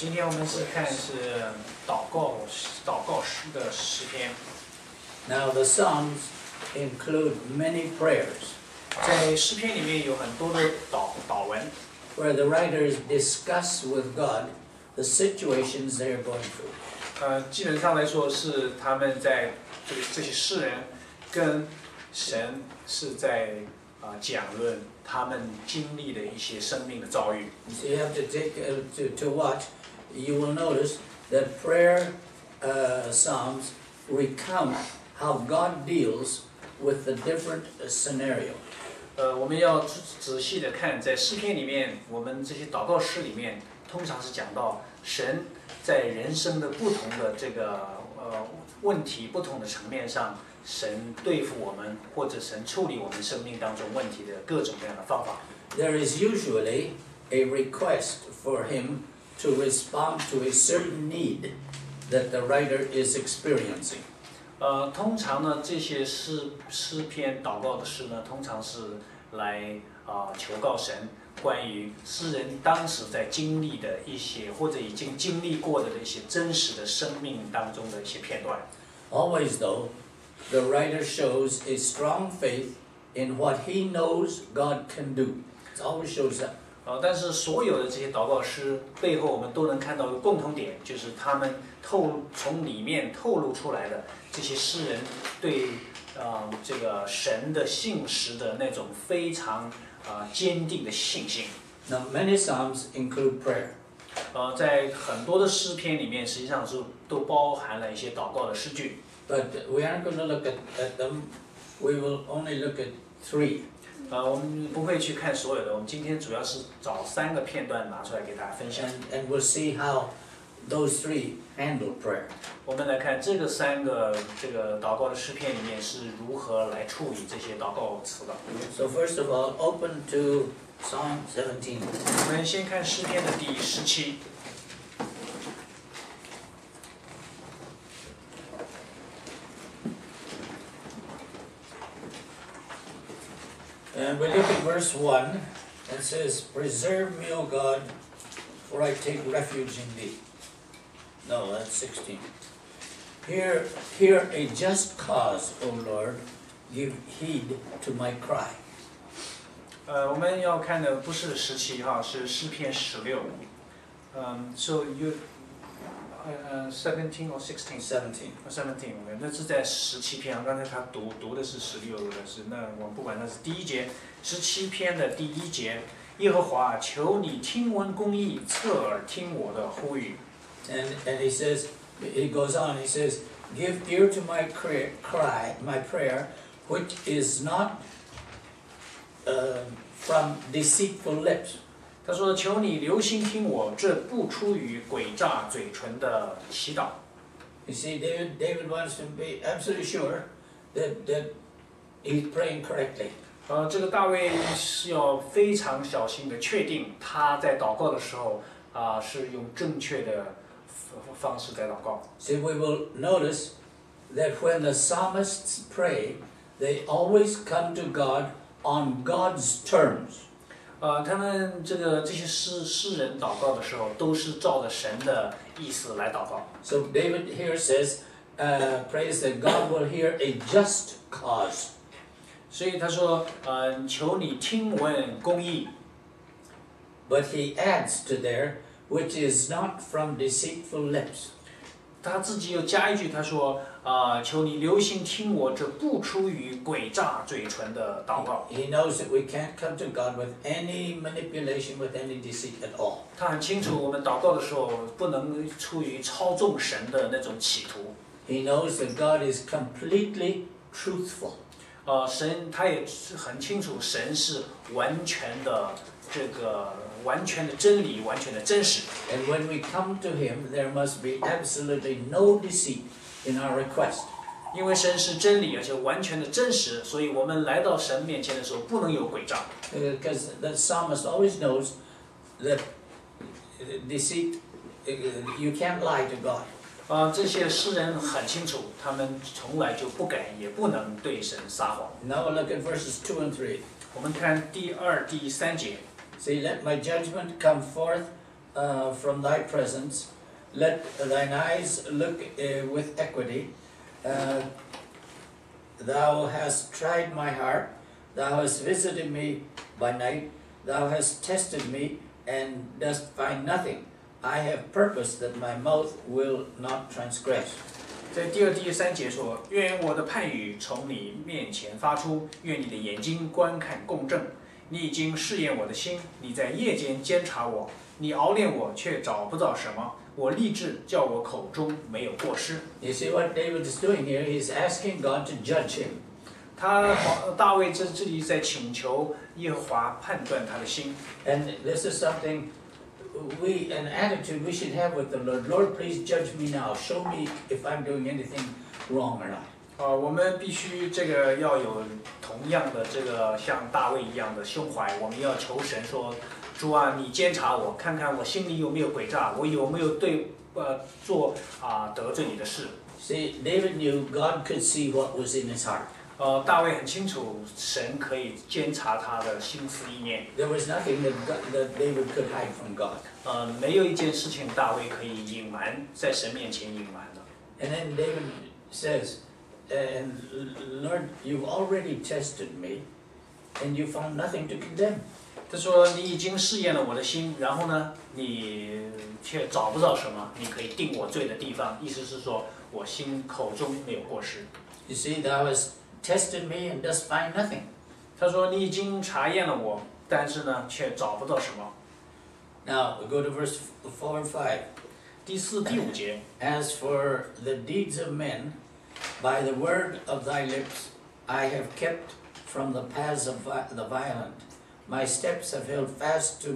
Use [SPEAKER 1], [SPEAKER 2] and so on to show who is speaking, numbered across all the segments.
[SPEAKER 1] 今天我们是看是祷告诗的诗篇。
[SPEAKER 2] Now the Psalms include many prayers.
[SPEAKER 1] 在诗篇里面有很多的祷文
[SPEAKER 2] where the writers discuss with God the situations they are going through.
[SPEAKER 1] 基本上来说是他们在这些诗人跟神是在讲论他们经历的一些生命的遭遇。
[SPEAKER 2] So you have to take to watch. You will notice that prayer psalms recount how God deals with the different scenario.
[SPEAKER 1] 我们要仔细的看，在诗篇里面，我们这些祷告诗里面，通常是讲到神在人生的不同的这个问题、不同的层面上，神对付我们，或者神处理我们生命当中问题的各种各样的方法。
[SPEAKER 2] There is usually a request for him to respond to a certain need that the writer is experiencing.
[SPEAKER 1] 通常呢，这些诗篇祷告的诗呢，通常是来求告神关于诗人当时在经历的一些或者已经经历过的一些真实的生命当中的一些片段。
[SPEAKER 2] Always, though, the writer shows a strong faith in what he knows God can do. It always shows that.
[SPEAKER 1] 但是所有的这些祷告诗背后，我们都能看到一个共同点，就是他们从里面透露出来的这些诗人对这个神的信实的那种非常坚定的信心。
[SPEAKER 2] Now, many psalms include prayer.
[SPEAKER 1] 在很多的诗篇里面，实际上是都包含了一些祷告的诗句。
[SPEAKER 2] But we aren't going to look at them. We will only look at 3.
[SPEAKER 1] 我们不会去看所有的，我们今天主要是找3个片段拿出来给大家分享。
[SPEAKER 2] And we'll see how those 3 handle prayer.
[SPEAKER 1] 我们来看这个3个祷告的诗篇里面是如何来处理这些祷告词的。
[SPEAKER 2] So first of all, open to Psalm 17.
[SPEAKER 1] 我们先看诗篇的第17。
[SPEAKER 2] And we look at verse 1. It says, "Preserve me, O God, for I take refuge in thee." No, that's 16. Hear a just cause, O Lord, give heed to my cry.
[SPEAKER 1] 我们要看的不是17哈，是诗篇16。So you 17 or 16?
[SPEAKER 2] 17.
[SPEAKER 1] 17，那是在17篇啊。刚才他读的是16的是，那我们不管那是第1节，17篇的第1节，耶和华，求你听闻公义，侧耳听我的呼吁。
[SPEAKER 2] And he says, he goes on, he says, "Give ear to my cry, my prayer, which is not from deceitful lips."
[SPEAKER 1] 他说：“求你留心听我，这不出于诡诈嘴唇的祈祷。”
[SPEAKER 2] You see, David wants to be absolutely sure that he's praying correctly.
[SPEAKER 1] 这个大卫是要非常小心的确定他在祷告的时候是用正确的方式在祷告。
[SPEAKER 2] See, we will notice that when the psalmists pray, they always come to God on God's terms.
[SPEAKER 1] 他们这些诗人祷告的时候，都是照着神的意思来祷告。
[SPEAKER 2] So David here says, prays that God will hear a just cause.
[SPEAKER 1] 所以他说，求你听闻公义。
[SPEAKER 2] But he adds to there, which is not from deceitful lips.
[SPEAKER 1] 他自己又加一句，他说，求你留心听我，这不出于诡诈嘴唇的祷告。
[SPEAKER 2] He knows that we can't come to God with any manipulation, with any deceit at all.
[SPEAKER 1] 他很清楚，我们祷告的时候不能出于操纵神的那种企图。
[SPEAKER 2] He knows that God is completely truthful.
[SPEAKER 1] 神他也很清楚，神是完全的完全的真理，完全的真实。
[SPEAKER 2] And when we come to Him, there must be absolutely no deceit in our request.
[SPEAKER 1] 因为神是真理，而且完全的真实，所以我们来到神面前的时候，不能有诡诈。
[SPEAKER 2] Because the psalmist always knows that deceit, you can't lie to God.
[SPEAKER 1] 这些诗人很清楚，他们从来就不敢，也不能对神撒谎。
[SPEAKER 2] Now we'll look at verses 2 and 3.
[SPEAKER 1] 我们看第2、第3节。
[SPEAKER 2] See, let my judgment come forth from thy presence. Let thine eyes look with equity. Thou hast tried my heart. Thou hast visited me by night. Thou hast tested me and dost find nothing. I have purposed that my mouth will not transgress.
[SPEAKER 1] 在第2、第3节说：“愿我的判语从你面前发出，愿你的眼睛观看公正。你已经试验我的心，你在夜间监察我，你熬炼我，却找不到什么。我立志叫我口中没有过失。”
[SPEAKER 2] You see what David is doing here? He's asking God to judge him.
[SPEAKER 1] 大卫这里在请求耶和华判断他的心。
[SPEAKER 2] And this is something an attitude we should have with the Lord. Lord, please judge me now. Show me if I'm doing anything wrong or not.
[SPEAKER 1] 我们必须要有同样的像大卫一样的胸怀。我们要求神说：“主啊，你监察我，看看我心里有没有诡诈，我有没有做得罪你的事。”
[SPEAKER 2] See, David knew God could see what was in his heart.
[SPEAKER 1] 大卫很清楚，神可以监察他的心思意念。
[SPEAKER 2] There was nothing that David could hide from God.
[SPEAKER 1] 没有一件事情大卫可以隐瞒，在神面前隐瞒的。
[SPEAKER 2] And then David says, "And Lord, you've already tested me, and you found nothing to condemn."
[SPEAKER 1] 他说：“你已经试验了我的心，然后呢，你却找不到什么你可以定我罪的地方。意思是说，我心口中没有过失。”
[SPEAKER 2] You see, thou hast tested me and dost find nothing.
[SPEAKER 1] 他说：“你已经查验了我，但是呢，却找不到什么。”
[SPEAKER 2] Now we go to verse 4 and 5.
[SPEAKER 1] 第4、第5节。
[SPEAKER 2] As for the deeds of men, by the word of thy lips, I have kept from the paths of the violent. My steps have held fast to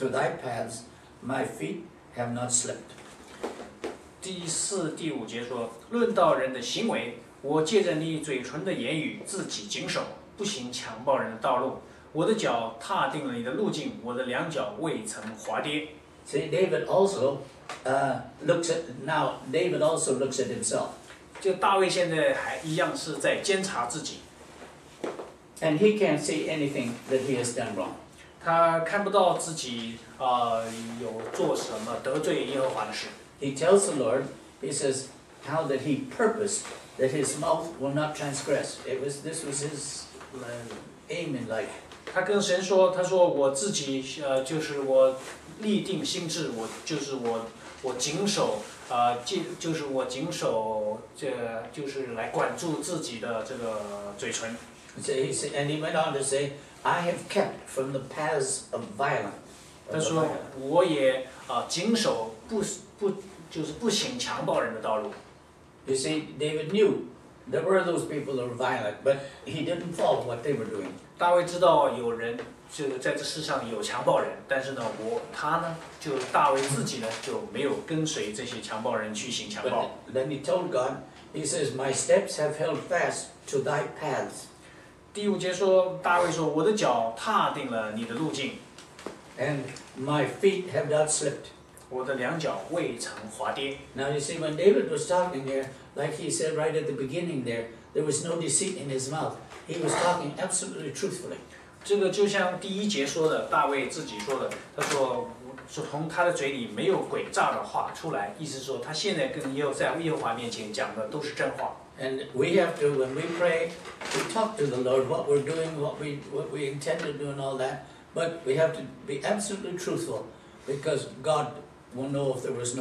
[SPEAKER 2] thy paths. My feet have not slipped.
[SPEAKER 1] 第4、第5节说：“论到人的行为，我借着你嘴唇的言语，自己谨守，不行强暴人的道路。我的脚踏定了你的路径，我的两脚未曾滑跌。”
[SPEAKER 2] See, David also David also looks at himself.
[SPEAKER 1] 就大卫现在还一样是在监察自己。
[SPEAKER 2] And he can't see anything that he has done wrong.
[SPEAKER 1] 他看不到自己有做什么得罪耶和华的事。
[SPEAKER 2] He tells the Lord, he says, how that he purposed that his mouth will not transgress. This was his aim in life.
[SPEAKER 1] 他跟神说：“他说我自己就是我立定心志，我谨守就是我谨守就是来管住自己的这个嘴唇。”
[SPEAKER 2] And he went on to say, I have kept from the paths of violence.
[SPEAKER 1] 他说我也谨守就是不行强暴人的道路。
[SPEAKER 2] You see, David knew there were those people that were violent, but he didn't follow what they were doing.
[SPEAKER 1] 大卫知道有人在这世上有强暴人，但是呢，大卫自己呢就没有跟随这些强暴人去行强暴。
[SPEAKER 2] But then he told God, he says, my steps have held fast to thy paths.
[SPEAKER 1] 第5节说，大卫说：“我的脚踏定了你的路径。”
[SPEAKER 2] And my feet have not slipped.
[SPEAKER 1] 我的两脚未曾滑跌。
[SPEAKER 2] Now you see, when David was talking here, like he said right at the beginning there was no deceit in his mouth. He was talking absolutely truthfully.
[SPEAKER 1] 这个就像第1节说的，大卫自己说的，他说从他的嘴里没有诡诈的话出来，意思说他现在跟在耶和华面前讲的都是真话。
[SPEAKER 2] And we have to, when we pray, we talk to the Lord what we're doing, what we intend to do, and all that. But we have to be absolutely truthful, because God will know if there's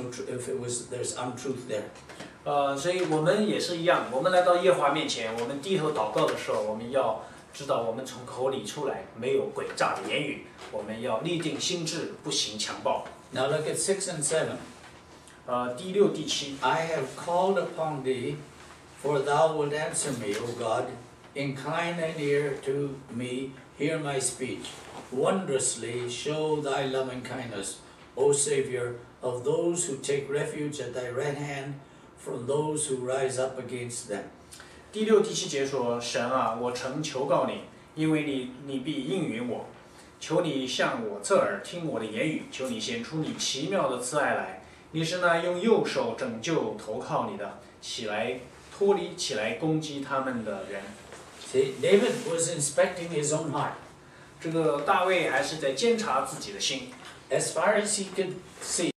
[SPEAKER 2] untruth there.
[SPEAKER 1] 所以我们也是一样，我们来到耶和华面前，我们低头祷告的时候，我们要知道我们从口里出来没有诡诈的言语，我们要立定心志，不行强暴。
[SPEAKER 2] Now look at 6 and 7.
[SPEAKER 1] 第6、第7。
[SPEAKER 2] I have called upon thee, for thou wilt answer me, O God. Incline thine ear to me, hear my speech. Wondrously show thy loving kindness, O Savior, of those who take refuge at thy right hand, from those who rise up against them.
[SPEAKER 1] 第6、第7节说：“神啊，我曾求告你，因为你必应允我。求你向我侧耳听我的言语，求你显出你奇妙的慈爱来。你是那用右手拯救投靠你的，脱离起来攻击他们的人。”
[SPEAKER 2] See, David was inspecting his own heart.
[SPEAKER 1] 这个大卫还是在监察自己的心。
[SPEAKER 2] as far as he could see,